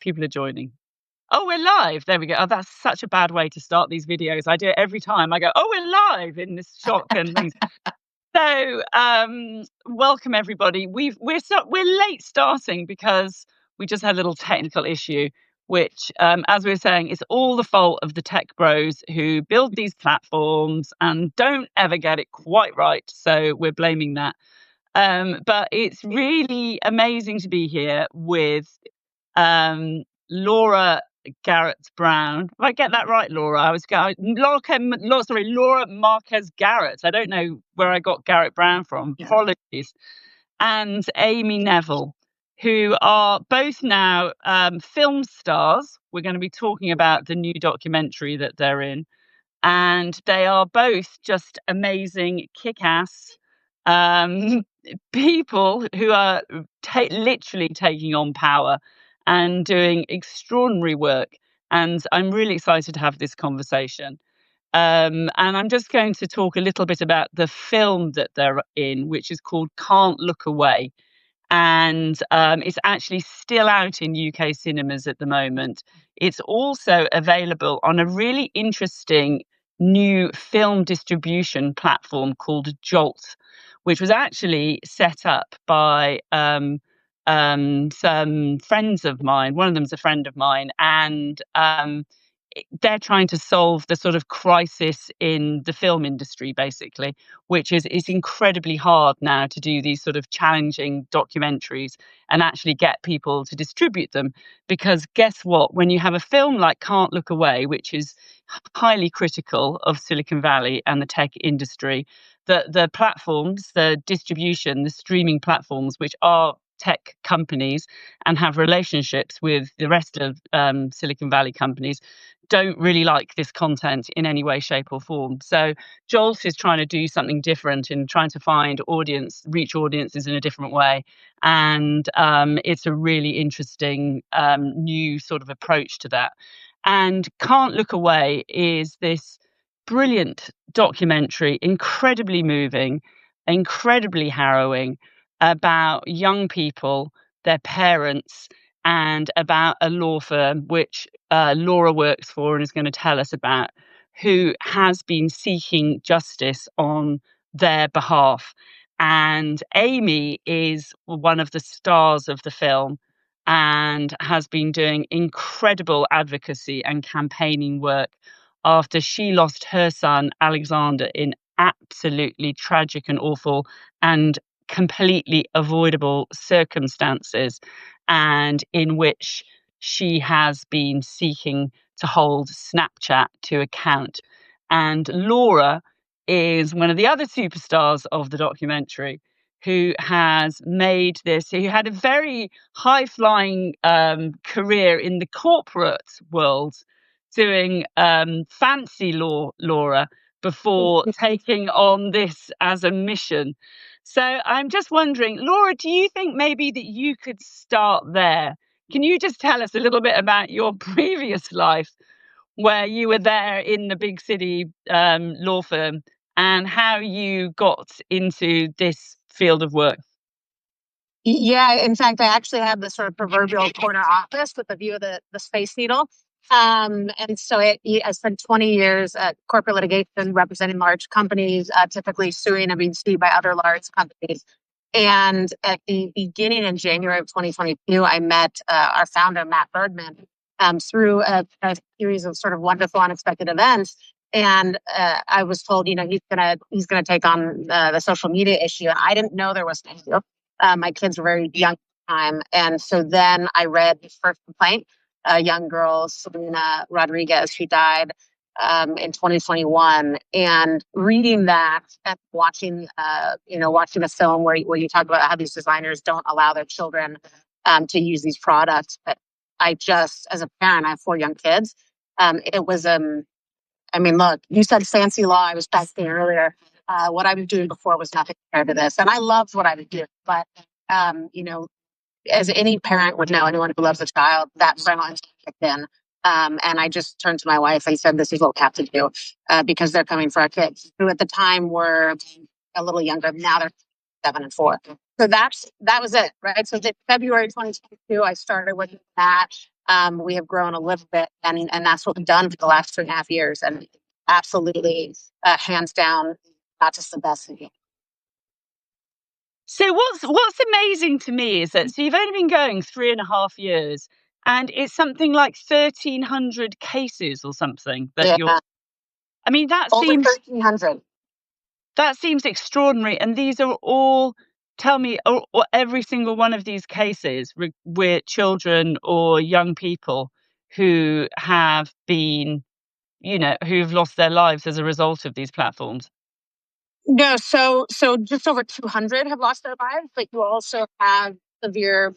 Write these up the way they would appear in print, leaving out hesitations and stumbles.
People are joining. Oh, we're live. There we go. Oh, that's such a bad way to start these videos. I do it every time. I go, oh, we're live in this shock and things. So, welcome everybody. We're late starting because we just had a little technical issue, which, as we were saying, is all the fault of the tech bros who build these platforms and don't ever get it quite right. So we're blaming that. But it's really amazing to be here with Laura Garrett Brown. If I get that right, Laura, Laura Marquez-Garrett. I don't know where I got Garrett Brown from. Apologies. And Amy Neville, who are both now film stars. We're going to be talking about the new documentary that they're in. And they are both just amazing, kick-ass people who are literally taking on power and doing extraordinary work. And I'm really excited to have this conversation. And I'm just going to talk a little bit about the film that they're in, which is called Can't Look Away. And it's actually still out in UK cinemas at the moment. It's also available on a really interesting new film distribution platform called Jolt, which was actually set up by some friends of mine. One of them's a friend of mine, and they're trying to solve the sort of crisis in the film industry, basically, which is incredibly hard now to do these sort of challenging documentaries and actually get people to distribute them. Because guess what? When you have a film like Can't Look Away, which is highly critical of Silicon Valley and the tech industry, the platforms, the distribution, the streaming platforms, which are tech companies and have relationships with the rest of Silicon Valley companies, don't really like this content in any way, shape or form. So Jolt is trying to do something different and trying to reach audiences in a different way. And it's a really interesting new sort of approach to that. And Can't Look Away is this brilliant documentary, incredibly moving, incredibly harrowing, about young people, their parents, and about a law firm which Laura works for and is going to tell us about, who has been seeking justice on their behalf. And Amy is one of the stars of the film and has been doing incredible advocacy and campaigning work after she lost her son, Alexander, in absolutely tragic and awful and completely avoidable circumstances, and in which she has been seeking to hold Snapchat to account. And Laura is one of the other superstars of the documentary, who has made this, who had a very high flying career in the corporate world doing fancy law, Laura, before taking on this as a mission. So I'm just wondering, Laura, do you think maybe that you could start there? Can you just tell us a little bit about your previous life where you were there in the big city law firm and how you got into this field of work? Yeah, in fact, I actually had the sort of proverbial corner office with a view of the Space Needle. And so I spent 20 years at corporate litigation representing large companies, typically suing and being sued by other large companies. And at the beginning in January of 2022, I met our founder, Matt Bergman, through a series of sort of wonderful, unexpected events. And I was told, he's gonna take on the social media issue, and I didn't know there was an issue. My kids were very young at the time, and so then I read his first complaint. A young girl, Selena Rodriguez, she died in 2021, and reading that and watching a film where you talk about how these designers don't allow their children to use these products. But I just, as a parent, I have 4 young kids. It was look, you said fancy law. I was texting earlier. What I was doing before was nothing compared to this, and I loved what I was doing. But as any parent would know, anyone who loves a child, that parental instinct kicked in. And I just turned to my wife and said, "This is what we have to do," because they're coming for our kids, who at the time were a little younger. Now they're 7 and 4. So that was it, right? So February 2022, I started with that. We have grown a little bit, and that's what we've done for the last 2.5 years. And absolutely, hands down, not just the best thing. So what's amazing to me is that so you've only been going 3.5 years, and it's something like 1,300 cases or something that you're. Yeah, I mean, over 1,300. that seems extraordinary, and these are all. Tell me, or every single one of these cases with children or young people who have been, who've lost their lives as a result of these platforms. No, so just over 200 have lost their lives, but you also have severe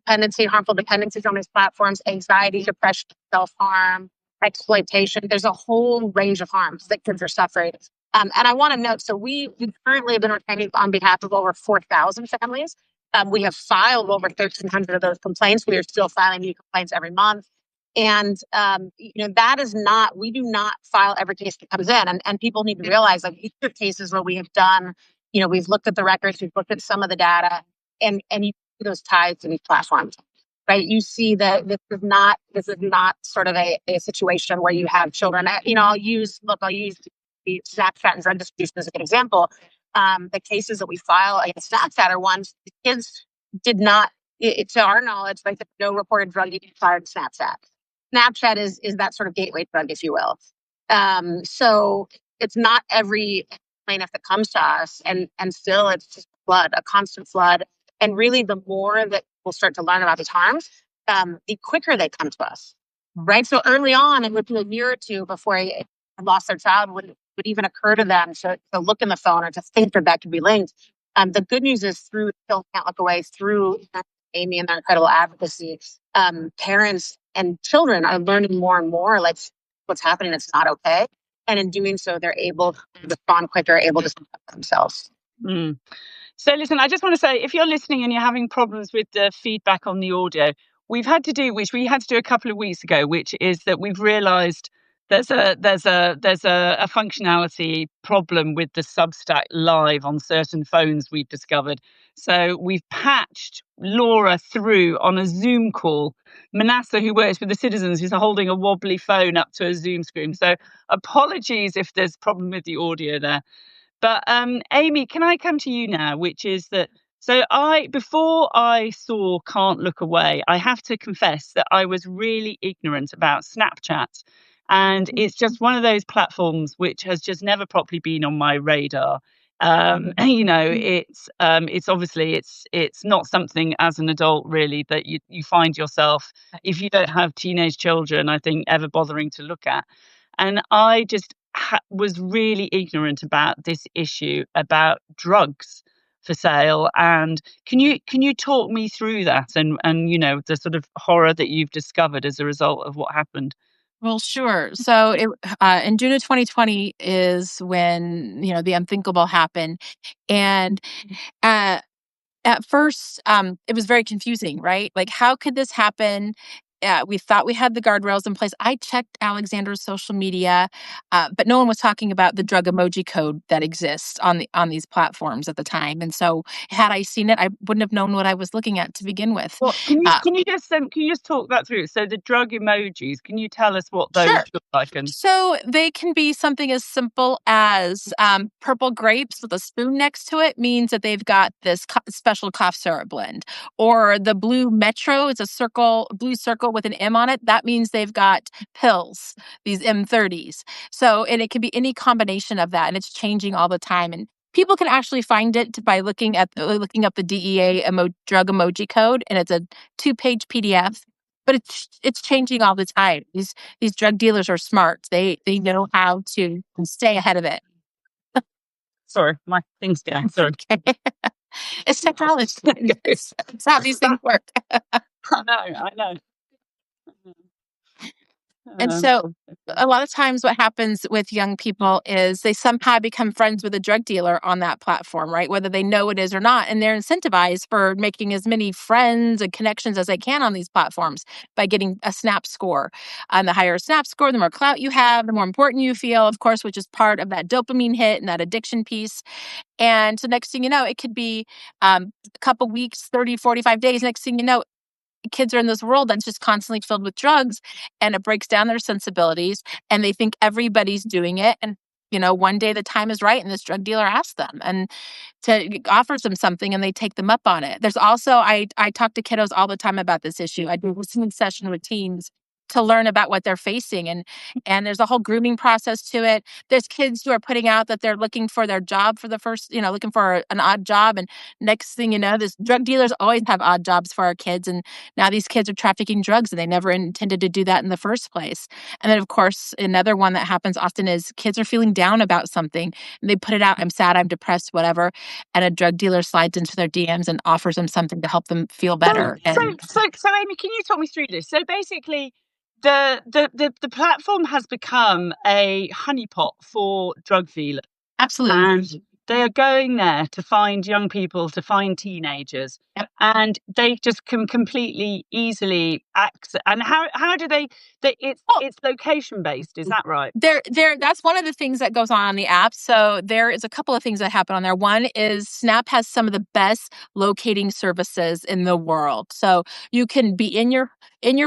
dependency, harmful dependencies on these platforms, anxiety, depression, self-harm, exploitation. There's a whole range of harms that kids are suffering. And I want to note, so we currently have been retaining on behalf of over 4,000 families. We have filed over 1,300 of those complaints. We are still filing new complaints every month. And that is not, we do not file every case that comes in. And people need to realize, like, these are cases where we have done, we've looked at the records, we've looked at some of the data, and you see those ties to these platforms, right? You see that this is not sort of a situation where you have children. I'll use the Snapchat and drug distribution as a good example. The cases that we file against Snapchat are ones the kids did not, to our knowledge, like, no reported drug use fired Snapchat. Snapchat is that sort of gateway drug, if you will. So it's not every plaintiff that comes to us, and still it's just a constant flood. And really, the more that we'll start to learn about these harms, the quicker they come to us, right? So early on, it would be a year or two before I lost their child would even occur to them to look in the phone or to think that could be linked. The good news is through Still Can't Look Away, through Amy and their incredible advocacy, parents and children are learning more and more, like, what's happening, it's not okay. And in doing so, they're able to respond quicker, able to stand up for themselves. Mm. So listen, I just want to say, if you're listening and you're having problems with the feedback on the audio, which we had to do a couple of weeks ago, which is that we've realized there's a functionality problem with the Substack Live on certain phones we've discovered. So we've patched Laura through on a Zoom call. Manasseh, who works with the citizens, is holding a wobbly phone up to a Zoom screen. So apologies if there's a problem with the audio there. But Amy, can I come to you now? Which is that before I saw Can't Look Away, I have to confess that I was really ignorant about Snapchat, and it's just one of those platforms which has just never properly been on my radar. It's obviously it's not something as an adult really that you find yourself, if you don't have teenage children, I think, ever bothering to look at. And I just was really ignorant about this issue about drugs for sale. And can you talk me through that and the sort of horror that you've discovered as a result of what happened? Well, sure. So in June of 2020 is when, the unthinkable happened. And uh, at first, it was very confusing, right? Like, how could this happen? We thought we had the guardrails in place. I checked Alexander's social media, but no one was talking about the drug emoji code that exists on these platforms at the time. And so, had I seen it, I wouldn't have known what I was looking at to begin with. Well, can you just talk that through? So the drug emojis, can you tell us what those Sure. look like? And So they can be something as simple as purple grapes with a spoon next to it means that they've got this special cough syrup blend. Or the blue Metro is a blue circle with an M on it. That means they've got pills, these M30s. So, and it can be any combination of that, and it's changing all the time. And people can actually find it by looking up the DEA drug emoji code, and it's a 2-page PDF. But it's changing all the time. These drug dealers are smart. They know how to stay ahead of it. sorry, my thing's down. Sorry. Okay. It's technology. It's how these things work. I know. And so a lot of times what happens with young people is they somehow become friends with a drug dealer on that platform, right? Whether they know it is or not. And they're incentivized for making as many friends and connections as they can on these platforms by getting a Snap score. And the higher Snap score, the more clout you have, the more important you feel, of course, which is part of that dopamine hit and that addiction piece. And so next thing you know, it could be a couple weeks, 30, 45 days. Next thing you know, kids are in this world that's just constantly filled with drugs, and it breaks down their sensibilities, and they think everybody's doing it. And, one day the time is right and this drug dealer asks them and offers them something, and they take them up on it. There's also, I talk to kiddos all the time about this issue. I do a listening session with teens to learn about what they're facing. And there's a whole grooming process to it. There's kids who are putting out that they're looking for their job for the first, looking for an odd job. And next thing you know, this drug dealers always have odd jobs for our kids. And now these kids are trafficking drugs, and they never intended to do that in the first place. And then, of course, another one that happens often is kids are feeling down about something, and they put it out. I'm sad, I'm depressed, whatever. And a drug dealer slides into their DMs and offers them something to help them feel better. So Amy, can you talk me through this? So basically, the platform has become a honeypot for drug dealers. Absolutely. And they are going there to find young people, to find teenagers. Yep. And they just can completely easily access. And how do they it's location based, is that right? That's one of the things that goes on the app. So there is a couple of things that happen on there. One is Snap has some of the best locating services in the world. So you can be in your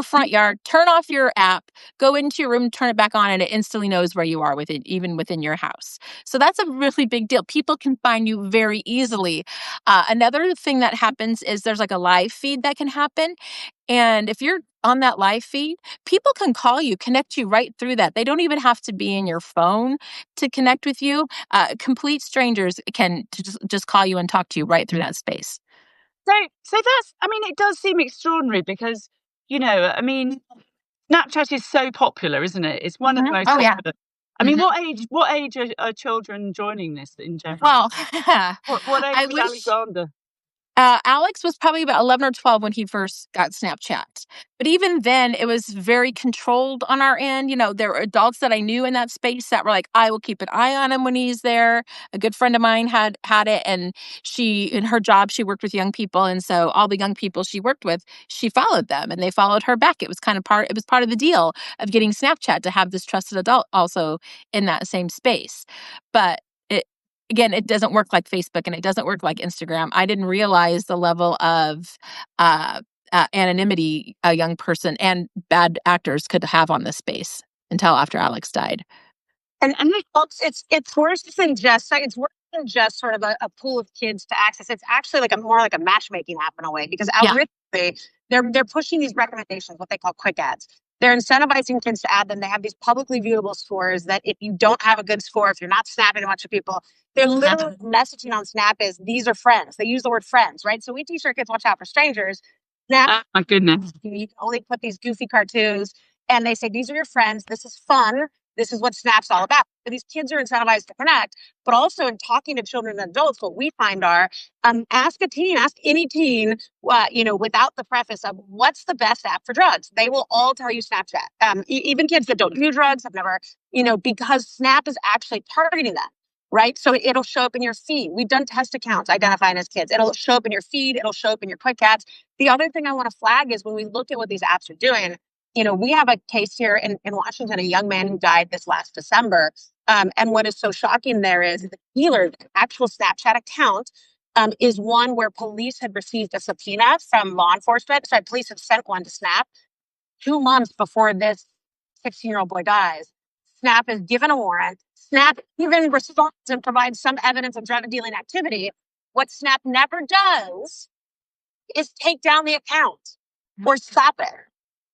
front yard, turn off your app, go into your room, turn it back on, and it instantly knows where you are even within your house. So that's a really big deal. People can find you very easily. Another thing that happens is there's like a live feed that can happen. And if you're on that live feed, people can call you, connect you right through that. They don't even have to be in your phone to connect with you. Complete strangers can just call you and talk to you right through that space. So that's, it does seem extraordinary because, Snapchat is so popular, isn't it? It's one of the most popular. Yeah. What age are children joining this in general? Well, what age was Alexander? Alex was probably about 11 or 12 when he first got Snapchat. But even then, it was very controlled on our end. There were adults that I knew in that space that were like, I will keep an eye on him when he's there. A good friend of mine had it, and in her job, she worked with young people. And so all the young people she worked with, she followed them, and they followed her back. It was part of the deal of getting Snapchat, to have this trusted adult also in that same space. But again, it doesn't work like Facebook, and it doesn't work like Instagram. I didn't realize the level of anonymity a young person and bad actors could have on this space until after Alex died. And it's worse than just sort of a pool of kids to access. It's actually more like a matchmaking app in a way, because algorithmically they're pushing these recommendations, what they call quick ads. They're incentivizing kids to add them. They have these publicly viewable scores that if you don't have a good score, if you're not snapping a bunch of people, they're literally messaging on Snap is, these are friends. They use the word friends, right? So we teach our kids, watch out for strangers. Snap, oh my goodness. You can only put these goofy cartoons, and they say, these are your friends. This is fun. This is what Snap's all about. So these kids are incentivized to connect, but also in talking to children and adults, what we find are, ask any teen, without the preface of what's the best app for drugs. They will all tell you Snapchat. Even kids that don't do drugs have never, because Snap is actually targeting them, right? So it'll show up in your feed. We've done test accounts identifying as kids. It'll show up in your feed. It'll show up in your quick ads. The other thing I want to flag is when we look at what these apps are doing, we have a case here in Washington, a young man who died this last December. And what is so shocking there is the dealer's actual Snapchat account is one where police had received a subpoena from law enforcement. So police had sent one to Snap 2 months before this 16-year-old boy dies. Snap is given a warrant. Snap even responds and provides some evidence of drug dealing activity. What Snap never does is take down the account or stop it.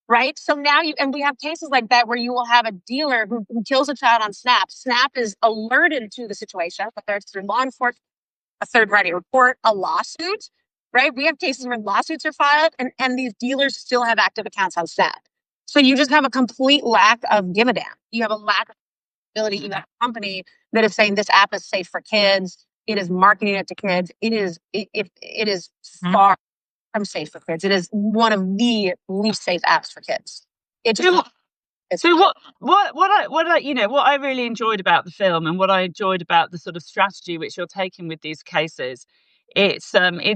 Right. So now we have cases like that where you will have a dealer who kills a child on Snap. Snap is alerted to the situation, whether it's through law enforcement, a third-party report, a lawsuit. Right. We have cases where lawsuits are filed and these dealers still have active accounts on Snap. So you just have a complete lack of give a damn. You have a lack of ability. You have a company that is saying this app is safe for kids. It is marketing it to kids. It is far from safe for kids. It is one of the least safe apps for kids. What I really enjoyed about the film, and what I enjoyed about the sort of strategy which you're taking with these cases, it's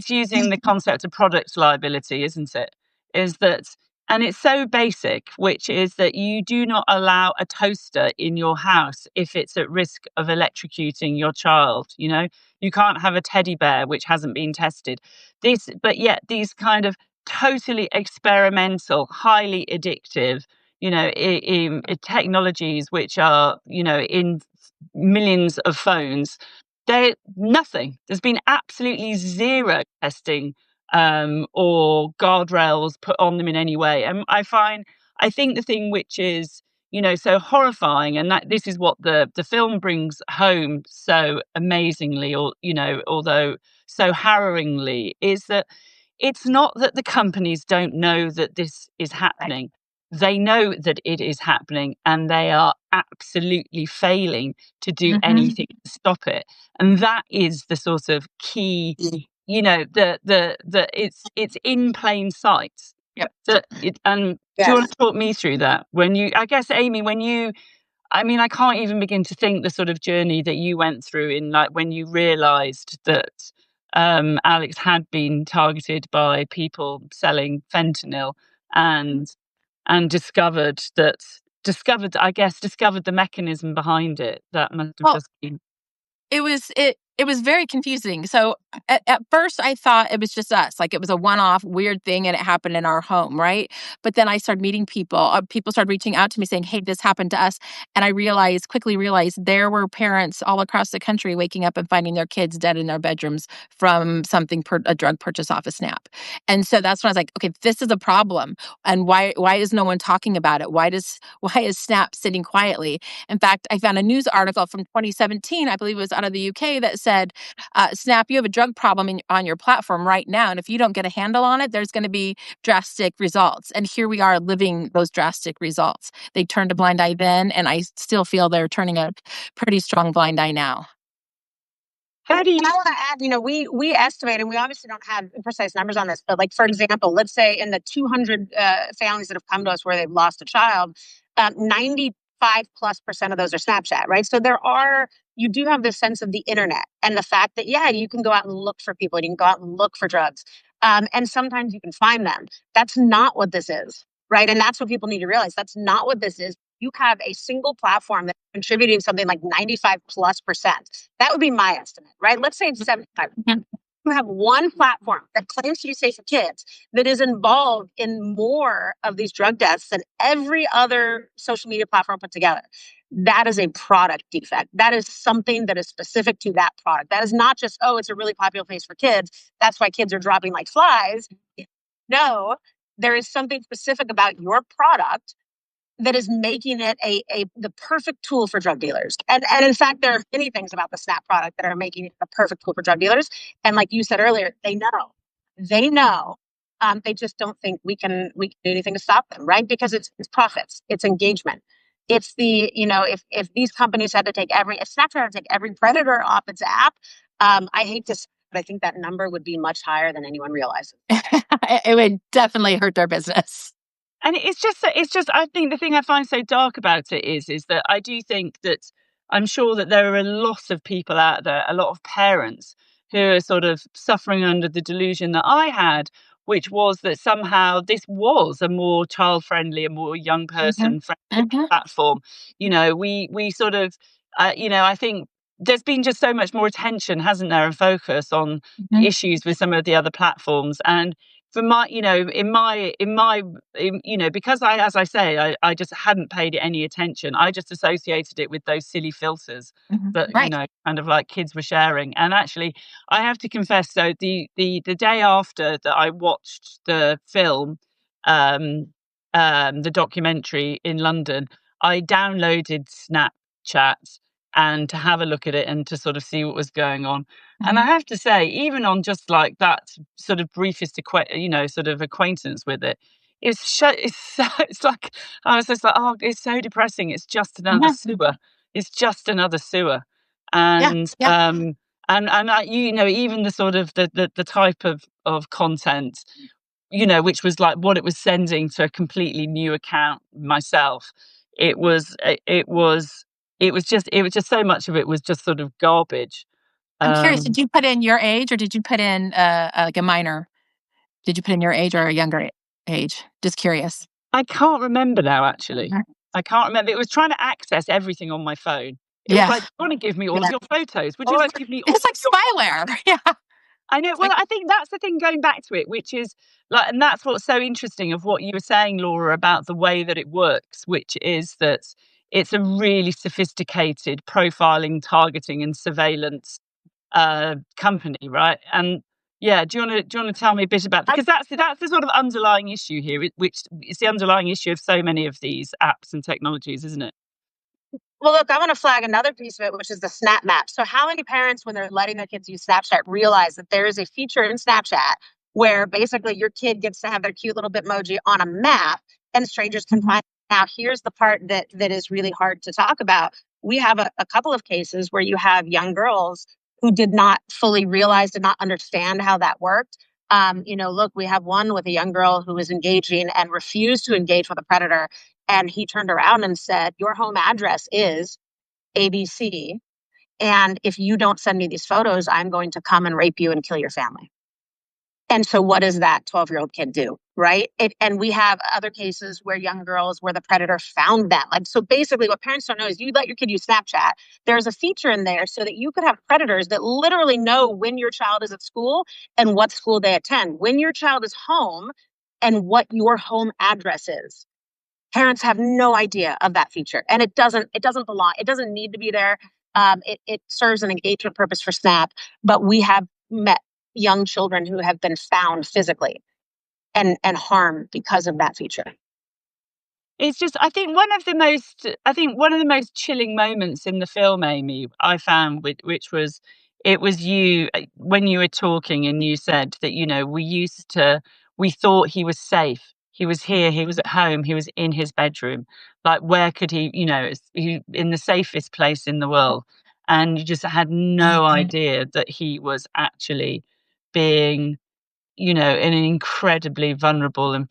using the concept of product liability, isn't it? And it's so basic, which is that you do not allow a toaster in your house if it's at risk of electrocuting your child. You can't have a teddy bear which hasn't been tested. But yet these kind of totally experimental, highly addictive, technologies which are, in millions of phones. They're nothing. There's been absolutely zero testing or guardrails put on them in any way. And I think the thing which is, so horrifying, and that this is what the film brings home so amazingly, or, although so harrowingly, is that it's not that the companies don't know that this is happening. They know that it is happening, and they are absolutely failing to do anything to stop it. And that is the sort of key, it's in plain sight. Yep. And do you want to talk me through that? I guess, Amy, I can't even begin to think the sort of journey that you went through in, like, when you realised that Alex had been targeted by people selling fentanyl, and discovered the mechanism behind it. That must have just been. It was very confusing. So at first I thought it was just us, like it was a one-off weird thing and it happened in our home, right? But then I started meeting people. People started reaching out to me saying, "Hey, this happened to us." And I quickly realized there were parents all across the country waking up and finding their kids dead in their bedrooms from a drug purchase off a SNAP. And so that's when I was like, okay, this is a problem. And why is no one talking about it? Why is SNAP sitting quietly? In fact, I found a news article from 2017, I believe it was out of the UK, that said, "Snap, you have a drug problem on your platform right now, and if you don't get a handle on it, there's going to be drastic results." And here we are living those drastic results. They turned a blind eye then, and I still feel they're turning a pretty strong blind eye now. I want to add, we estimate, and we obviously don't have precise numbers on this, but, like, for example, let's say in the 200 families that have come to us where they've lost a child, 95+% of those are Snapchat, right? So you do have this sense of the internet and the fact that, you can go out and look for people, and you can go out and look for drugs. And sometimes you can find them. That's not what this is, right? And that's what people need to realize. That's not what this is. You have a single platform that's contributing something like 95+%. That would be my estimate, right? Let's say it's 75. You have one platform that claims to be safe for kids that is involved in more of these drug deaths than every other social media platform put together. That is a product defect. That is something that is specific to that product. That is not just, it's a really popular place for kids, that's why kids are dropping like flies. No, there is something specific about your product that is making it the perfect tool for drug dealers. And in fact, there are many things about the Snap product that are making it the perfect tool for drug dealers. And like you said earlier, they know. They just don't think we can do anything to stop them, right? Because it's profits, it's engagement. It's if these companies had to take if Snapchat had to take every predator off its app, I hate to say, but I think that number would be much higher than anyone realizes. It would definitely hurt their business. And it's just, I think the thing I find so dark about it is that I do think that I'm sure that there are a lot of people out there, a lot of parents who are sort of suffering under the delusion that I had, which was that somehow this was a more child-friendly, a more young person-friendly platform. We sort of, I think there's been just so much more attention, hasn't there, and focus on issues with some of the other platforms. And for my, because as I say, I just hadn't paid it any attention. I just associated it with those silly filters that, kind of like kids were sharing. And actually, I have to confess, so the day after that I watched the film, the documentary in London, I downloaded Snapchat and to have a look at it and to sort of see what was going on. And I have to say, even on just like that sort of briefest, sort of acquaintance with it, it's like, I was just like, it's so depressing. It's just another sewer. It's just another sewer. And, and even the sort of the type of content, which was like what it was sending to a completely new account myself. It was just so much of it was just sort of garbage. I'm curious, did you put in your age, or did you put in like a minor? Did you put in your age or a younger age? Just curious. I can't remember now, actually. I can't remember. It was trying to access everything on my phone. It was like, "You want to give me all of your photos? Would you like to give me all?" It's like spyware. Yeah. I know. Well, I think that's the thing going back to it, which is like, and that's what's so interesting of what you were saying, Laura, about the way that it works, which is that it's a really sophisticated profiling, targeting, and surveillance company, right? And yeah, do you want to tell me a bit about, because that's the sort of underlying issue here, which is the underlying issue of so many of these apps and technologies, isn't it? Well, look, I want to flag another piece of it, which is the Snap Map. So, how many parents, when they're letting their kids use Snapchat, realize that there is a feature in Snapchat where basically your kid gets to have their cute little Bitmoji on a map, and strangers can find it. Now, here's the part that is really hard to talk about. We have a couple of cases where you have young girls who did not fully realize, did not understand how that worked. Look, we have one with a young girl who was engaging and refused to engage with a predator. And he turned around and said, "Your home address is ABC. And if you don't send me these photos, I'm going to come and rape you and kill your family." And so what does that 12-year-old kid do? Right. And we have other cases where young girls, where the predator found them. Like, so basically what parents don't know is you let your kid use Snapchat. There's a feature in there so that you could have predators that literally know when your child is at school and what school they attend, when your child is home and what your home address is. Parents have no idea of that feature, and it doesn't belong. It doesn't need to be there. It serves an engagement purpose for Snap, but we have met young children who have been found physically and harmed because of that feature. It's just, I think one of the most chilling moments in the film, Amy, I found, which was, it was you when you were talking and you said that, we thought he was safe. He was here, he was at home, he was in his bedroom. Like, where could he, he in the safest place in the world. And you just had no idea that he was actually being, in an incredibly vulnerable and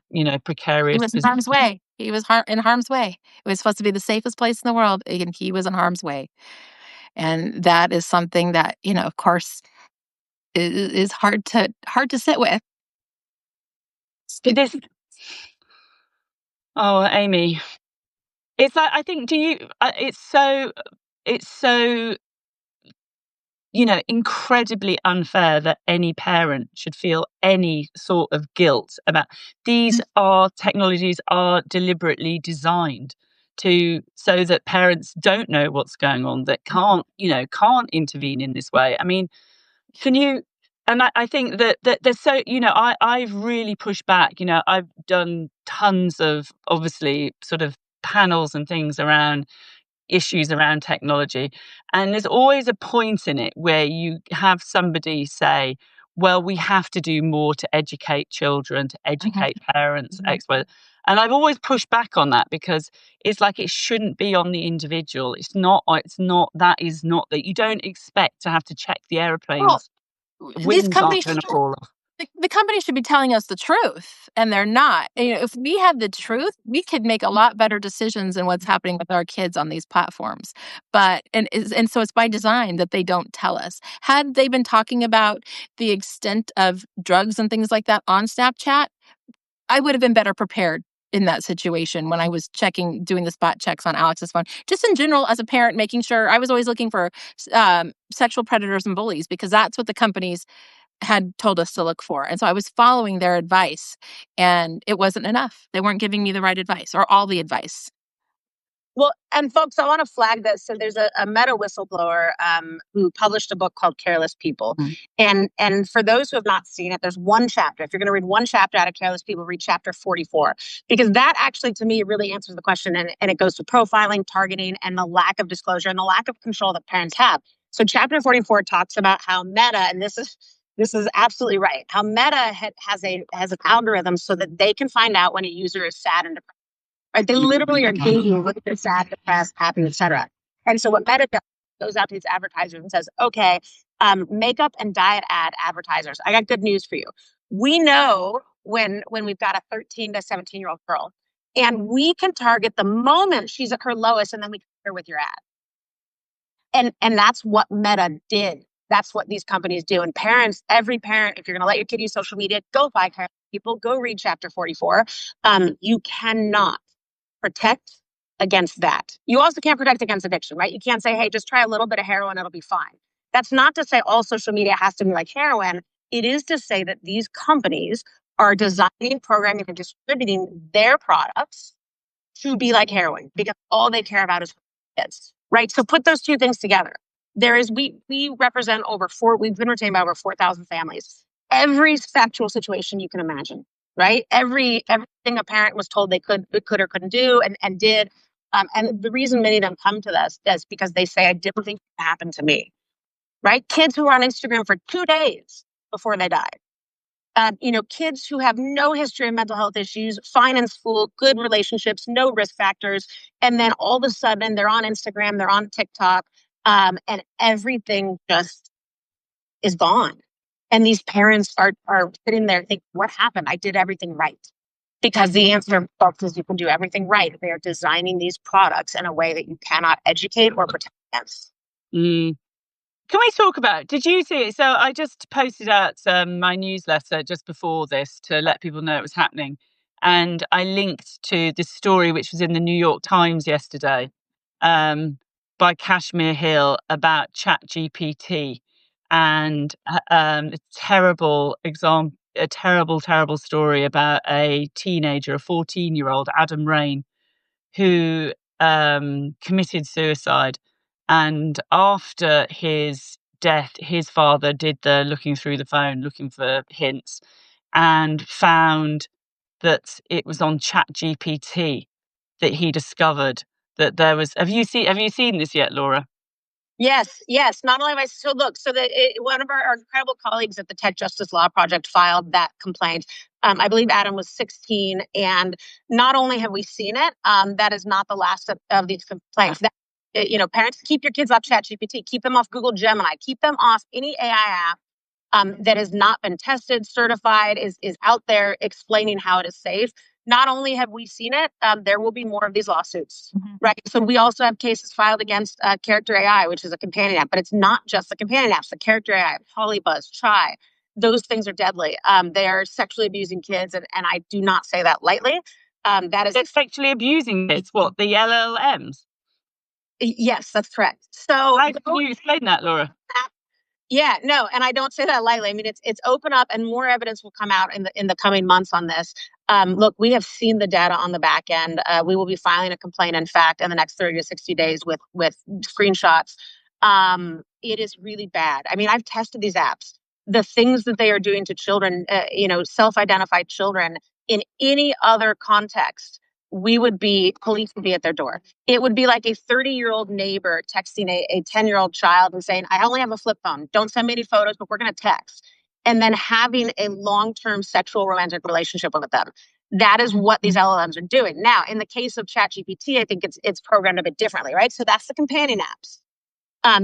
He precarious was in position. harm's way. He was in harm's way. It was supposed to be the safest place in the world, and he was in harm's way. And that is something that, of course, is hard to sit with. This, oh, Amy, it's like, I think, it's so incredibly unfair that any parent should feel any sort of guilt about these. Are technologies are deliberately designed so that parents don't know what's going on, that can't intervene in this way. I mean, can you? And I think that there's so, I've really pushed back. I've done tons of, obviously, sort of panels and things around issues around technology. And there's always a point in it where you have somebody say, well, we have to do more to educate children, to educate parents, X, Y. And I've always pushed back on that, because it's like, it shouldn't be on the individual. That is not, that you don't expect to have to check the Well, airplanes. these Wings aren't companies going to fall off. the company should be telling us the truth, and they're not. If we had the truth, we could make a lot better decisions in what's happening with our kids on these platforms. And so it's by design that they don't tell us. Had they been talking about the extent of drugs and things like that on Snapchat, I would have been better prepared in that situation when I was doing the spot checks on Alex's phone. Just in general, as a parent, making sure I was always looking for sexual predators and bullies, because that's what the companies had told us to look for. And so I was following their advice, and it wasn't enough. They weren't giving me the right advice or all the advice. Well, and folks, I want to flag this. So there's a Meta whistleblower who published a book called Careless People. And for those who have not seen it, there's one chapter. If you're going to read one chapter out of Careless People, read chapter 44. Because that actually, to me, really answers the question. And it goes to profiling, targeting, and the lack of disclosure and the lack of control that parents have. So chapter 44 talks about how Meta, and this is absolutely right, how Meta has an algorithm so that they can find out when a user is sad and depressed. Right? They literally are gauging whether they're sad, depressed, happy, etc. And so what Meta does, goes out to these advertisers and says, okay, makeup and diet ad advertisers, I got good news for you. We know when we've got a 13 to 17-year-old girl, and we can target the moment she's at her lowest, and then we can her with your ad. And that's what Meta did. That's what these companies do. And parents, every parent, if you're going to let your kid use social media, go buy Carole People, go read chapter 44. You cannot protect against that. You also can't protect against addiction, right? You can't say, hey, just try a little bit of heroin, it'll be fine. That's not to say all social media has to be like heroin. It is to say that these companies are designing, programming, and distributing their products to be like heroin because all they care about is kids, right? So put those two things together. We represent we've been retained by over 4,000 families. Every factual situation you can imagine, right? Everything a parent was told they could or couldn't do and did. And the reason many of them come to us is because they say, I didn't think it happened to me, right? Kids who are on Instagram for 2 days before they died. Kids who have no history of mental health issues, fine in school, good relationships, no risk factors. And then all of a sudden they're on Instagram, they're on TikTok, and everything just is gone. And these parents are sitting there thinking, what happened? I did everything right. Because the answer, folks, is you can do everything right. They are designing these products in a way that you cannot educate or protect against. Mm. Can we talk about, did you see it? So I just posted out my newsletter just before this to let people know it was happening. And I linked to this story, which was in the New York Times yesterday, by Kashmir Hill about ChatGPT and a terrible example, a terrible story about a teenager, a 14-year-old, Adam Rain, who committed suicide. And after his death, his father did the looking through the phone, looking for hints, and found that it was on ChatGPT that he discovered that there was. Have you seen this yet, Laura? Yes. Not only have one of our incredible colleagues at the Tech Justice Law Project filed that complaint. I believe Adam was 16, and not only have we seen it, that is not the last of these complaints. Parents, keep your kids off ChatGPT, keep them off Google Gemini, keep them off any AI app that has not been tested, certified, is out there explaining how it is safe. Not only have we seen it, there will be more of these lawsuits, right? So we also have cases filed against Character AI, which is a companion app, but it's not just the companion apps. The Character AI, Polybuzz, Chai, those things are deadly. They are sexually abusing kids, and I do not say that lightly. They're sexually abusing kids. What, the LLMs? Yes, that's correct. So how can you explain that, Laura? Yeah, no, and I don't say that lightly. I mean, it's open up, and more evidence will come out in the coming months on this. Look, we have seen the data on the back end. We will be filing a complaint, in fact, in the next 30 to 60 days with screenshots. It is really bad. I mean, I've tested these apps. The things that they are doing to children, self-identified children, in any other context, police would be at their door. It would be like a 30-year-old neighbor texting a 10-year-old child and saying, I only have a flip phone. Don't send me any photos, but we're going to text. And then having a long-term sexual romantic relationship with them. That is what these LLMs are doing. Now, in the case of ChatGPT, I think it's programmed a bit differently, right? So that's the companion apps.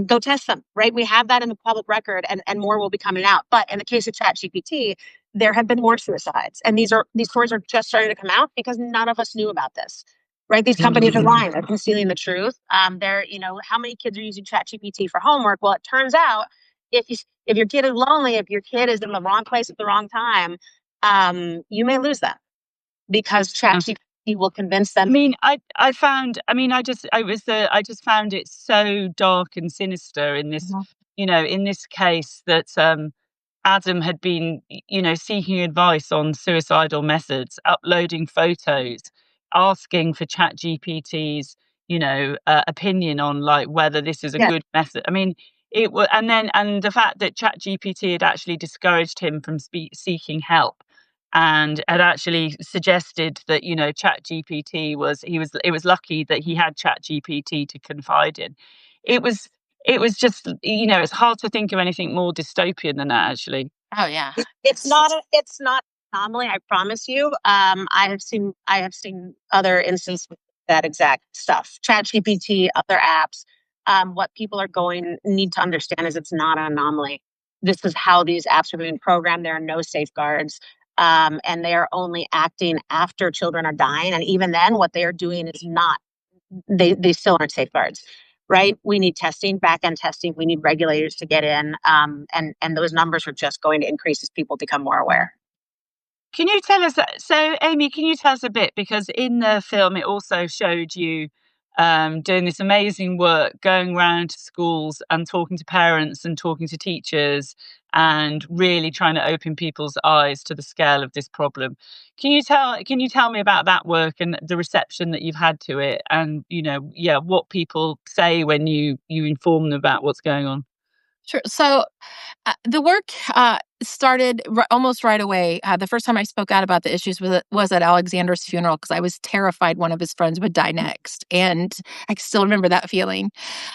Go test them, right? We have that in the public record, and more will be coming out. But in the case of ChatGPT, there have been more suicides, and these stories are just starting to come out because none of us knew about this, right? These companies are lying; they're concealing the truth. How many kids are using ChatGPT for homework? Well, it turns out if your kid is lonely, if your kid is in the wrong place at the wrong time, you may lose them because ChatGPT will convince them. I mean, I just found it so dark and sinister in this, in this case that Adam had been, seeking advice on suicidal methods, uploading photos, asking for ChatGPT's, opinion on like whether this is a good method. I mean, it was, and the fact that ChatGPT had actually discouraged him from seeking help. And had actually suggested that ChatGPT it was lucky that he had ChatGPT to confide in. It was just it's hard to think of anything more dystopian than that, actually. Oh yeah, it's not an anomaly. I promise you. I have seen other instances with that exact stuff. ChatGPT, other apps. What people need to understand is it's not an anomaly. This is how these apps are being programmed. There are no safeguards. And they are only acting after children are dying. And even then, what they are doing is not, they still aren't safeguards, right? We need testing, back-end testing. We need regulators to get in. And those numbers are just going to increase as people become more aware. Can you tell us, so Amy, can you tell us a bit, because in the film it also showed you doing this amazing work, going around to schools and talking to parents and talking to teachers and really trying to open people's eyes to the scale of this problem. Can you tell me about that work and the reception that you've had to it, and what people say when you inform them about what's going on? Sure. So the work started almost right away. The first time I spoke out about the issues was at Alexander's funeral because I was terrified one of his friends would die next. And I still remember that feeling.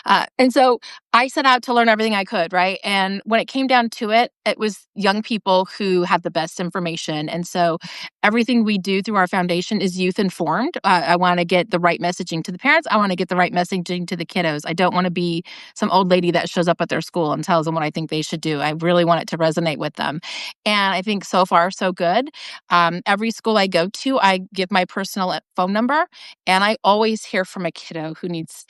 And so I set out to learn everything I could, right? And when it came down to it, it was young people who have the best information. And so everything we do through our foundation is youth informed. I want to get the right messaging to the parents. I want to get the right messaging to the kiddos. I don't want to be some old lady that shows up at their school and tells them what I think they should do. I really want it to resonate with them. And I think so far, so good. Every school I go to, I give my personal phone number, and I always hear from a kiddo who needs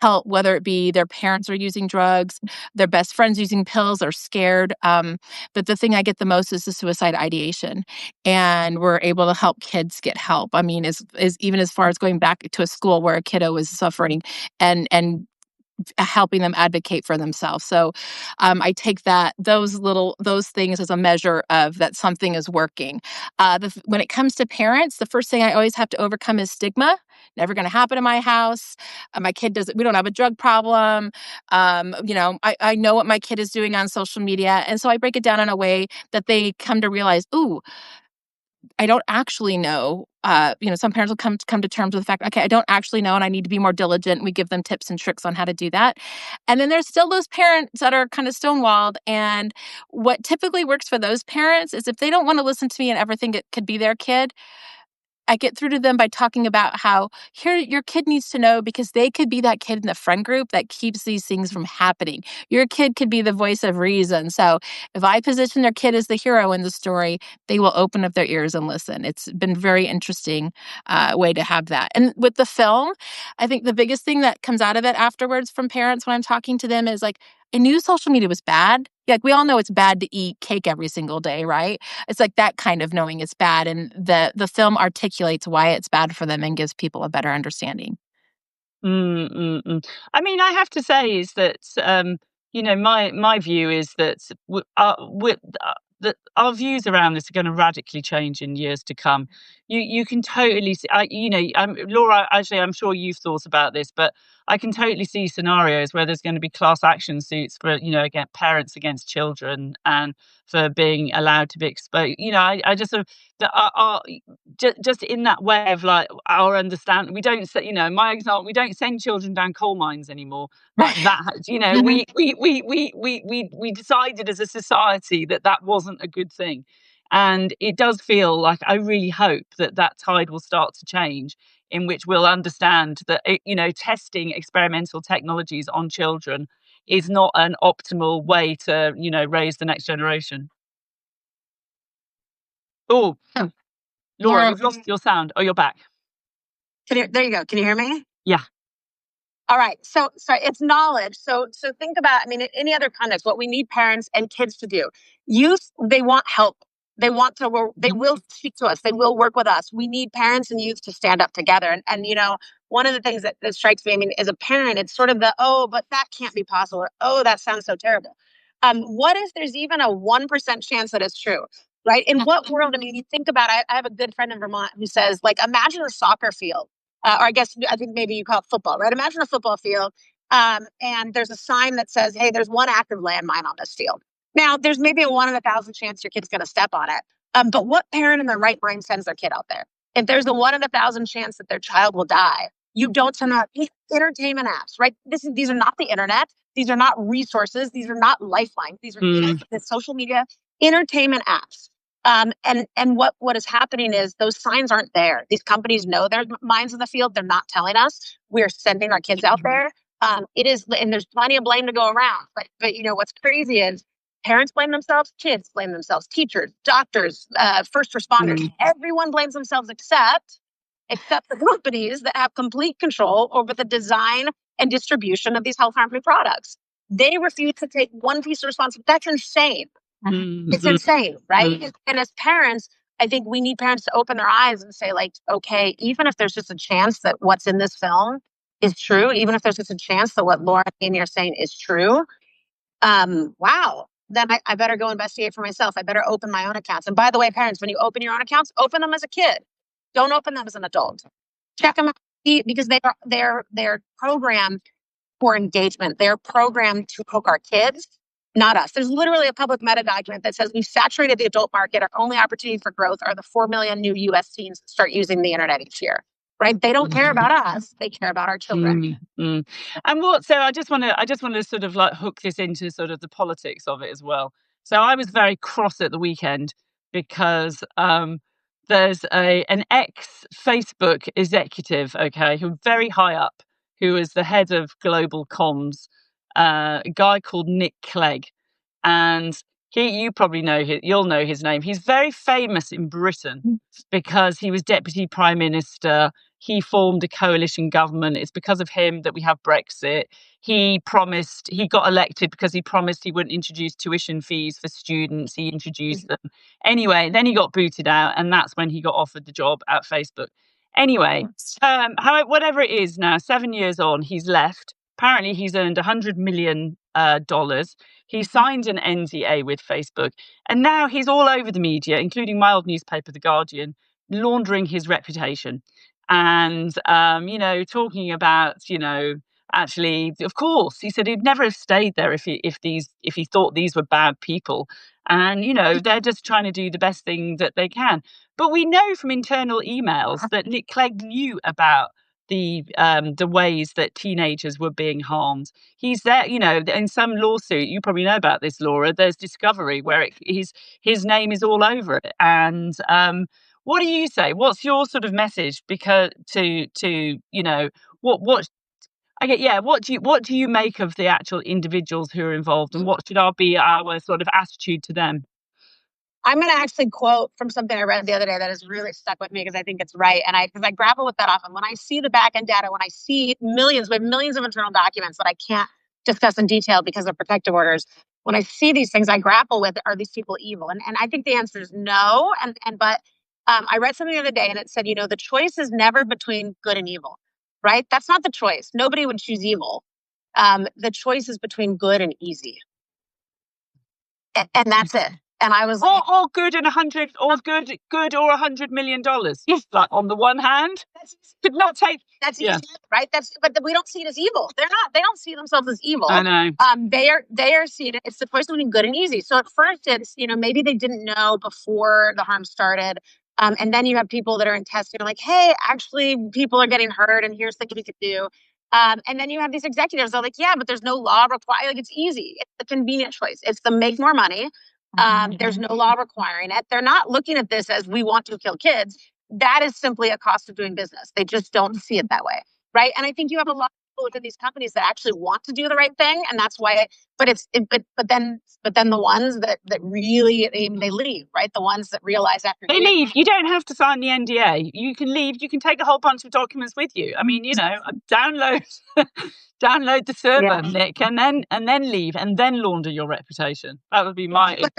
help, whether it be their parents are using drugs, their best friends using pills, or scared. But the thing I get the most is the suicide ideation. And we're able to help kids get help. I mean, is even as far as going back to a school where a kiddo was suffering and helping them advocate for themselves. So I take those things as a measure of that something is working. When it comes to parents, the first thing I always have to overcome is stigma. Never going to happen in my house. My kid doesn't. We don't have a drug problem. I know what my kid is doing on social media, and so I break it down in a way that they come to realize, ooh, I don't actually know. Some parents will come to terms with the fact, okay, I don't actually know, and I need to be more diligent. We give them tips and tricks on how to do that. And then there's still those parents that are kind of stonewalled. And what typically works for those parents is if they don't want to listen to me and ever think it could be their kid, I get through to them by talking about how here your kid needs to know because they could be that kid in the friend group that keeps these things from happening. Your kid could be the voice of reason. So if I position their kid as the hero in the story, they will open up their ears and listen. It's been very interesting way to have that. And with the film, I think the biggest thing that comes out of it afterwards from parents when I'm talking to them is like, I knew social media was bad. Like we all know it's bad to eat cake every single day, right? It's like that kind of knowing it's bad. And the film articulates why it's bad for them and gives people a better understanding. Mm, mm, mm. I mean, I have to say is that my view is that that our views around this are going to radically change in years to come. You can totally see, Laura. Actually, I'm sure you've thought about this, but I can totally see scenarios where there's going to be class action suits for against parents against children and for being allowed to be exposed. I just sort of just in that way of like our understanding, we don't say, my example, we don't send children down coal mines anymore like that. We decided as a society that that wasn't a good thing, and it does feel like I really hope that tide will start to change, in which we'll understand that testing experimental technologies on children is not an optimal way to raise the next generation. Oh, Oh, Laura, Laura, you've lost your sound. Oh, you're back. there you go. Can you hear me? Yeah. All right. So it's knowledge. So think about, I mean, in any other context, what we need parents and kids to do. Youth, they want help. They want to work, they will speak to us. They will work with us. We need parents and youth to stand up together. And one of the things that strikes me, I mean, as a parent, it's sort of oh, but that can't be possible. Or, oh, that sounds so terrible. What if there's even a 1% chance that it's true? Right? In what world? I mean, you think about, I have a good friend in Vermont who says, like, imagine a soccer field. Or I think maybe you call it football, right? Imagine a football field, and there's a sign that says, hey, there's one active landmine on this field. Now, there's maybe a 1 in 1,000 chance your kid's going to step on it. But what parent in their right mind sends their kid out there? If there's a 1 in 1,000 chance that their child will die, you don't send out entertainment apps, right? These are not the internet. These are not resources. These are not lifelines. These are the social media entertainment apps. And what is happening is those signs aren't there. These companies know their minds in the field. They're not telling us. We're sending our kids out there. It is, and there's plenty of blame to go around. But what's crazy is parents blame themselves, kids blame themselves, teachers, doctors, first responders. Everyone blames themselves except the companies that have complete control over the design and distribution of these health harmful products. They refuse to take one piece of responsibility. That's insane. It's insane, right? And as parents, I think we need parents to open their eyes and say, like, okay, even if there's just a chance that what's in this film is true, even if there's just a chance that what Laura and Amy are saying is true, wow, then I better go investigate for myself. I better open my own accounts. And by the way, parents, when you open your own accounts, open them as a kid. Don't open them as an adult. Check them out because they're programmed for engagement. They're programmed to hook our kids, not us. There's literally a public meta document that says we've saturated the adult market. Our only opportunity for growth are the 4 million new US teens that start using the internet each year. Right? They don't care about us. They care about our children. And so I just want to sort of like hook this into sort of the politics of it as well. So I was very cross at the weekend because there's an ex Facebook executive, okay, who very high up, who is the head of global comms, a guy called Nick Clegg, and you probably know you'll know his name. He's very famous in Britain because he was deputy prime minister. He formed a coalition government. It's because of him that we have Brexit. He got elected because he promised he wouldn't introduce tuition fees for students. He introduced them. Anyway, then he got booted out, and that's when he got offered the job at Facebook. Anyway, whatever it is now, 7 years on, he's left. Apparently, he's earned $100 million. He signed an NDA with Facebook, and now he's all over the media, including my old newspaper, The Guardian, laundering his reputation. And, talking about, actually, of course, he said he'd never have stayed there if he thought these were bad people. And, they're just trying to do the best thing that they can. But we know from internal emails that Nick Clegg knew about the ways that teenagers were being harmed. He's there, in some lawsuit, you probably know about this, Laura, there's Discovery where his name is all over it. And, what do you say? What's your sort of message? Because what do you make of the actual individuals who are involved, and what should be our sort of attitude to them? I'm going to actually quote from something I read the other day that has really stuck with me because I think it's right. And because I grapple with that often. When I see the back end data, when I see millions of internal documents that I can't discuss in detail because of protective orders, when I see these things, I grapple with, are these people evil? And I think the answer is no. But I read something the other day and it said, the choice is never between good and evil, right? That's not the choice. Nobody would choose evil. The choice is between good and easy. And that's it. And I was like, or good and good or $100 million. Yes. Like on the one hand, could not take. That's easy, right? But we don't see it as evil. They don't see themselves as evil. I know. They are seeing it. It's the choice between good and easy. So at first it's, maybe they didn't know before the harm started. And then you have people that are in testing, like, hey, actually people are getting hurt and here's things we could do. And then you have these executives that are like, yeah, but there's no law required. Like, it's easy. It's a convenient choice. It's the make more money. There's no law requiring it. They're not looking at this as we want to kill kids. That is simply a cost of doing business. They just don't see it that way, right? And I think you have a lot of people within these companies that actually want to do the right thing, and that's why. But then the ones that really they leave, right? The ones that realize after they leave. You don't have to sign the NDA. You can leave. You can take a whole bunch of documents with you. I mean, download. Download the server, Nick, and then leave, and then launder your reputation. That would be my. But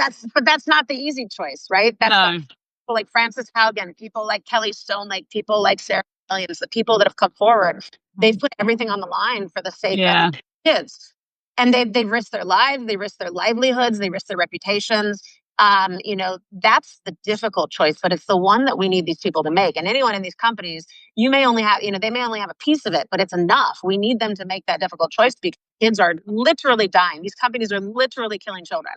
that's not the easy choice, right? That's no. People like Frances Haugen, people like Kelly Stone, like people like Sarah Williams, the people that have come forward. They've put everything on the line for the sake of kids, and they risk their lives, they risk their livelihoods, they risk their reputations. That's the difficult choice, but it's the one that we need these people to make. And anyone in these companies, they may only have a piece of it, but it's enough. We need them to make that difficult choice because kids are literally dying. These companies are literally killing children.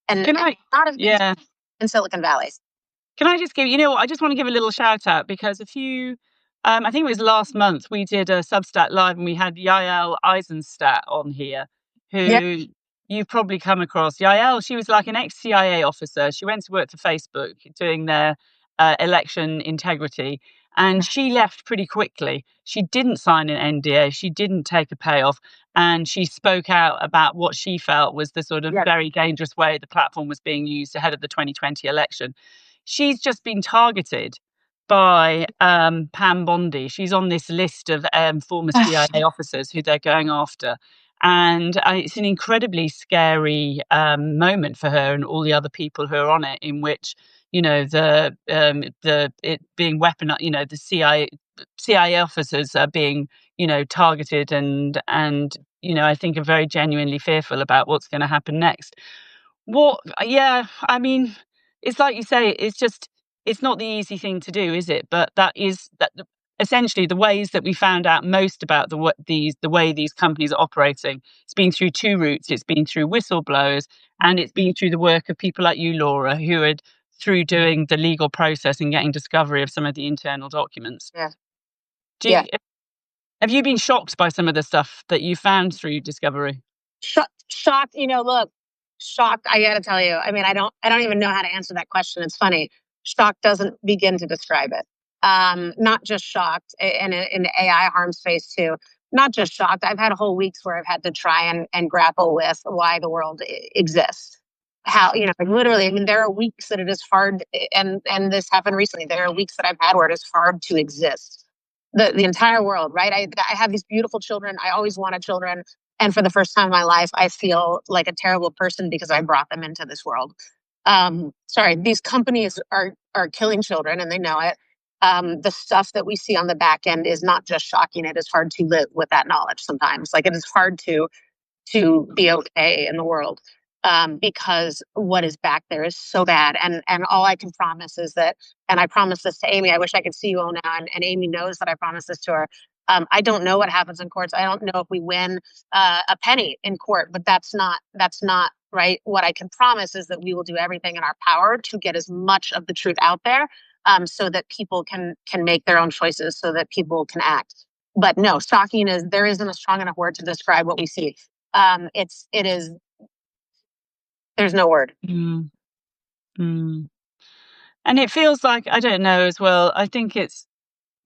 And not in Silicon Valley. Can I just give, I just want to give a little shout out because I think it was last month, we did a Substack Live and we had Yael Eisenstadt on here, who you've probably come across. Yael, she was like an ex-CIA officer. She went to work for Facebook doing their election integrity, and she left pretty quickly. She didn't sign an NDA. She didn't take a payoff, and she spoke out about what she felt was the sort of very dangerous way the platform was being used ahead of the 2020 election. She's just been targeted by Pam Bondi. She's on this list of former CIA officers who they're going after. And it's an incredibly scary moment for her and all the other people who are on it, in which, it being weaponized, the CIA officers are being, targeted and I think are very genuinely fearful about what's going to happen next. Yeah, I mean, it's like you say, it's not the easy thing to do, is it? But essentially the ways that we found out most about the way these companies are operating. It's been through two routes. It's been through whistleblowers, and it's been through the work of people like you, Laura, who had through doing the legal process and getting discovery of some of the internal documents. Yeah. Yeah. Have you been shocked by some of the stuff that you found through discovery? Shocked. Look, shocked. I got to tell you. I mean, I don't even know how to answer that question. It's funny. Shocked doesn't begin to describe it. Not just shocked in the AI harm space too. Not just shocked. I've had whole weeks where I've had to try and grapple with why the world exists. How, literally, I mean, there are weeks that it is hard, and this happened recently. There are weeks that I've had where it is hard to exist. The entire world, right? I have these beautiful children. I always wanted children. And for the first time in my life, I feel like a terrible person because I brought them into this world. Sorry, these companies are killing children and they know it. The stuff that we see on the back end is not just shocking. It is hard to live with that knowledge sometimes. Like, it is hard to be okay in the world, because what is back there is so bad. And all I can promise is that, and I promise this to Amy, I wish I could see you all now, and Amy knows that I promise this to her. I don't know what happens in courts. I don't know if we win a penny in court, but that's not right. What I can promise is that we will do everything in our power to get as much of the truth out there, so that people can make their own choices, so that people can act. But no, shocking there isn't a strong enough word to describe what we see. It is. There's no word. Mm. Mm. And it feels like, I don't know as well. I think it's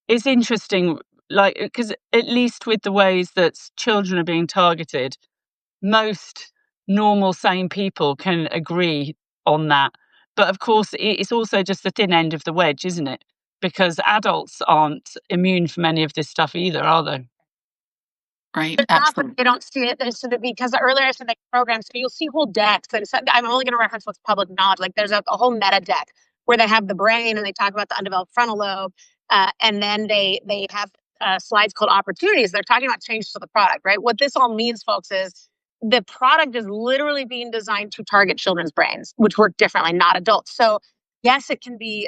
interesting, like, because at least with the ways that children are being targeted, most normal, sane people can agree on that. But of course, it's also just the thin end of the wedge, isn't it? Because adults aren't immune from any of this stuff either, are they? Right. It's not that Absolutely. they don't see it. Because earlier I said they programs, so you'll see whole decks. And I'm only going to reference what's public knowledge. Like, there's a whole meta deck where they have the brain and they talk about the undeveloped frontal lobe, and then they have slides called opportunities. They're talking about changes to the product, right? What this all means, folks, is the product is literally being designed to target children's brains, which work differently, not adults. So yes, it can be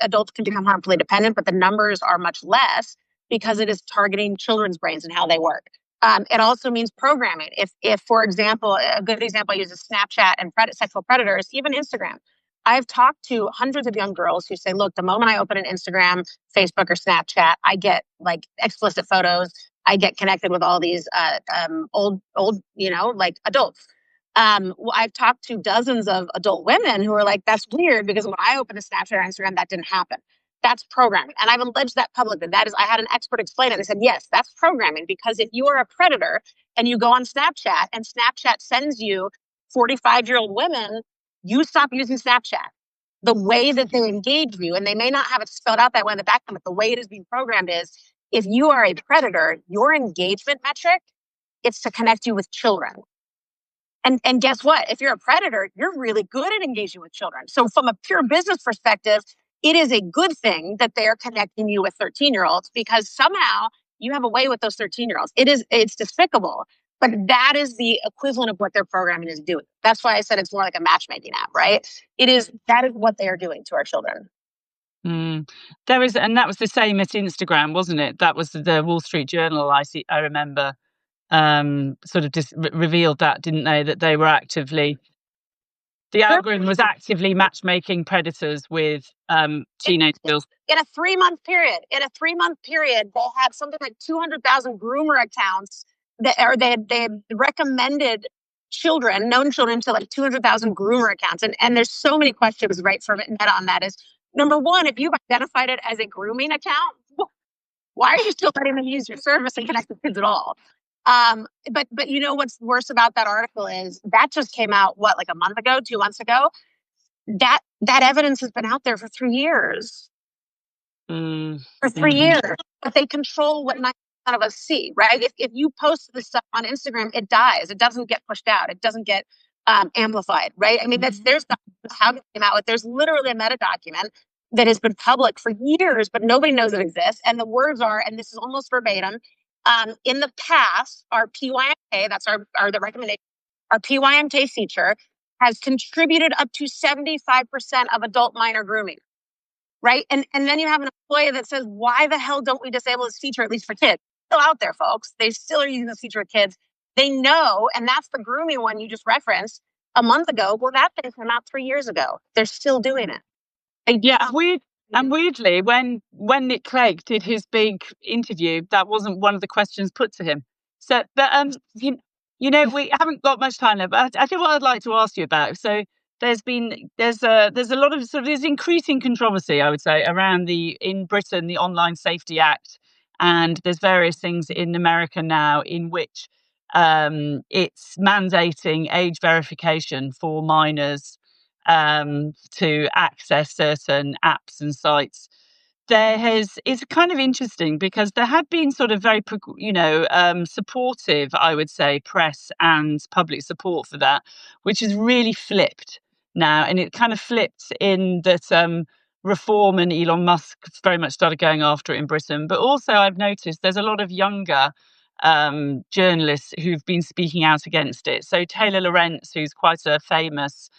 adults can become harmfully dependent, but the numbers are much less because it is targeting children's brains and how they work. It also means programming. If, for example, a good example I use is Snapchat and sexual predators, even Instagram. I've talked to hundreds of young girls who say, look, the moment I open an Instagram, Facebook, or Snapchat, I get like explicit photos. I get connected with all these old, like adults. I've talked to dozens of adult women who are like, that's weird because when I opened a Snapchat or Instagram, that didn't happen. That's programming. And I've alleged that publicly. I had an expert explain it. They said, yes, that's programming, because if you are a predator and you go on Snapchat and Snapchat sends you 45-year-old women, you stop using Snapchat. The way that they engage you, and they may not have it spelled out that way in the background, but the way it is being programmed is, if you are a predator, your engagement metric, it's to connect you with children. And guess what? If you're a predator, you're really good at engaging with children. So from a pure business perspective, it is a good thing that they are connecting you with 13-year-olds, because somehow you have a way with those 13-year-olds. It's despicable, but that is the equivalent of what their programming is doing. That's why I said it's more like a matchmaking app, right? That is what they are doing to our children. And that was the same at Instagram, wasn't it? That was the Wall Street Journal. I remember sort of just revealed that, didn't they? That they were the algorithm was actively matchmaking predators with teenage girls. In a 3-month period, they had something like 200,000 groomer accounts they had recommended known children to like 200,000 groomer accounts. And there's so many questions right from Meta on that. Is number one, if you've identified it as a grooming account, why are you still letting them use your service and connect with kids at all? But you know what's worse about that article is that just came out, like a month ago, 2 months ago. That evidence has been out there for 3 years. For 3 years. But they control what 90% of us see, right? If you post this stuff on Instagram, it dies. It doesn't get pushed out. It doesn't get amplified, right? I mean, there's how it came out with. There's literally a meta document that has been public for years, but nobody knows it exists. And the words are, and this is almost verbatim, in the past, our PYMK, that's the recommendation, our PYMK feature has contributed up to 75% of adult minor grooming, right? And then you have an employee that says, why the hell don't we disable this feature, at least for kids? It's still out there, folks. They still are using this feature with kids. They know, and that's the grooming one you just referenced a month ago. Well, that thing came out 3 years ago. They're still doing it. Yeah, weirdly, when Nick Clegg did his big interview, that wasn't one of the questions put to him. So, but we haven't got much time left. But I think what I'd like to ask you about. So, there's a lot of there's increasing controversy, I would say, around in Britain the Online Safety Act, and there's various things in America now in which it's mandating age verification for minors to access certain apps and sites. It's kind of interesting because there had been sort of very, supportive, I would say, press and public support for that, which has really flipped now. And it kind of flipped in that Reform and Elon Musk very much started going after it in Britain. But also I've noticed there's a lot of younger journalists who've been speaking out against it. So Taylor Lorenz, who's quite a famous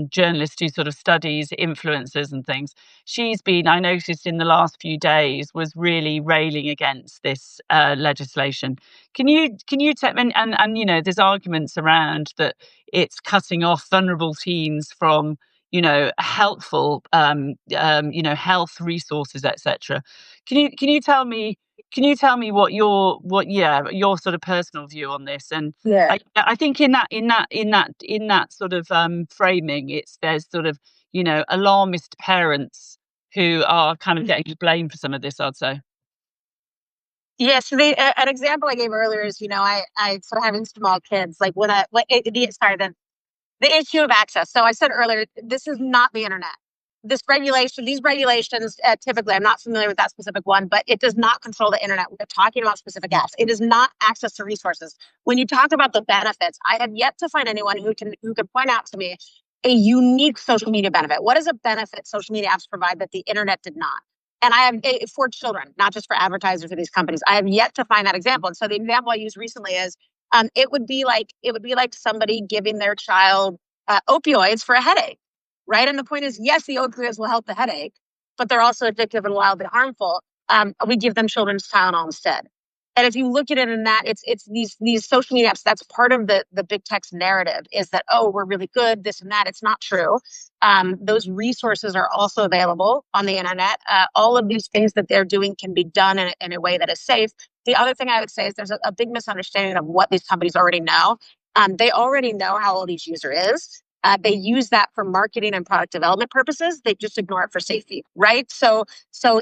journalist who sort of studies influencers and things, she's been, I noticed in the last few days, was really railing against this legislation. Can you tell, and there's arguments around that it's cutting off vulnerable teens from helpful health resources, etc. Can you tell me what your sort of personal view on this? And Yeah. I think in that sort of framing, there's sort of alarmist parents who are kind of getting blamed for some of this, I'd say. Yeah, so an example I gave earlier is, I so having small kids, like the issue of access. So I said earlier, this is not the internet. These regulations, typically, I'm not familiar with that specific one, but it does not control the internet. We're talking about specific apps. It is not access to resources. When you talk about the benefits, I have yet to find anyone who can point out to me a unique social media benefit. What is a benefit social media apps provide that the internet did not? And I have for children, not just for advertisers or these companies. I have yet to find that example. And so the example I used recently is it would be like somebody giving their child opioids for a headache, right? And the point is, yes, the opioids will help the headache, but they're also addictive and wildly harmful. We give them children's Tylenol instead. And if you look at it in that, it's these social media apps. That's part of the big tech's narrative, is that, oh, we're really good, this and that. It's not true. Those resources are also available on the internet. All of these things that they're doing can be done in a way that is safe. The other thing I would say is there's a big misunderstanding of what these companies already know. They already know how old each user is. They use that for marketing and product development purposes. They just ignore it for safety, right? So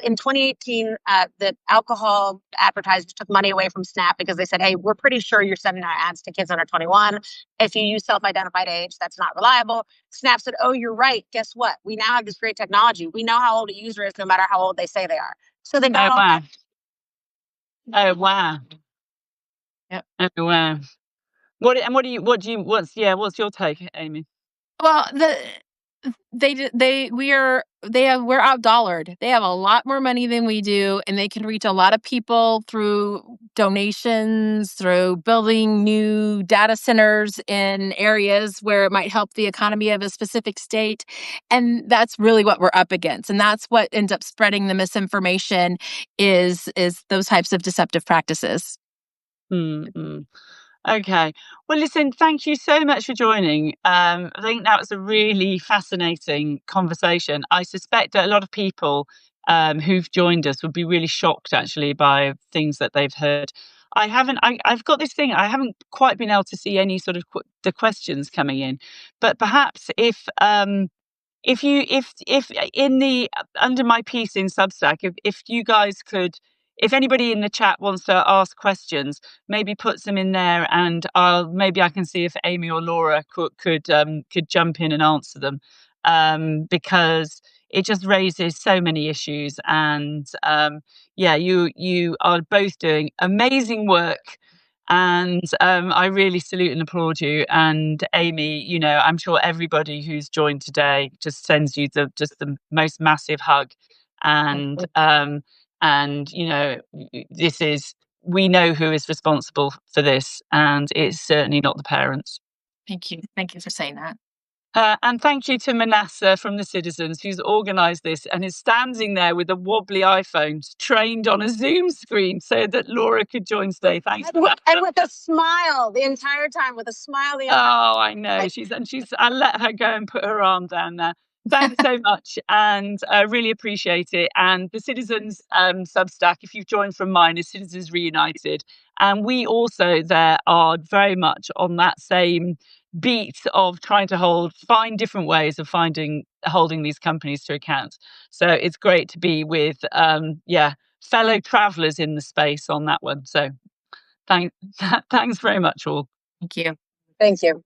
in 2018, the alcohol advertisers took money away from Snap because they said, hey, we're pretty sure you're sending our ads to kids under 21. If you use self-identified age, that's not reliable. Snap said, oh, you're right. Guess what? We now have this great technology. We know how old a user is no matter how old they say they are. So they got wow. Oh, wow. Yep. Oh, wow. What's your take, Amy? Well, we're out-dollared. They have a lot more money than we do, and they can reach a lot of people through donations, through building new data centers in areas where it might help the economy of a specific state. And that's really what we're up against. And that's what ends up spreading the misinformation is those types of deceptive practices. Mm-hmm. Okay. Well, listen, thank you so much for joining. I think that was a really fascinating conversation. I suspect that a lot of people who've joined us would be really shocked, actually, by things that they've heard. I've got this thing. I haven't quite been able to see any sort of the questions coming in, but perhaps if in the under my piece in Substack, if you guys could, if anybody in the chat wants to ask questions, maybe put them in there, and I can see if Amy or Laura could jump in and answer them, because it just raises so many issues. And you are both doing amazing work. And I really salute and applaud you. And Amy, you know, I'm sure everybody who's joined today just sends you the most massive hug. And you know, we know who is responsible for this, and it's certainly not the parents. Thank you. Thank you for saying that. And thank you to Manasseh from the Citizens, who's organised this and is standing there with a wobbly iPhone trained on a Zoom screen so that Laura could join today. Thanks. And with a smile the entire time, with a smile. Oh, I know. I let her go and put her arm down there. Thanks so much, and I really appreciate it. And the Citizens Substack, if you've joined from mine, is Citizens Reunited. And we also there are very much on that same beat of trying to find different ways of holding these companies to account. So it's great to be with fellow travellers in the space on that one. So thanks very much all. Thank you. Thank you.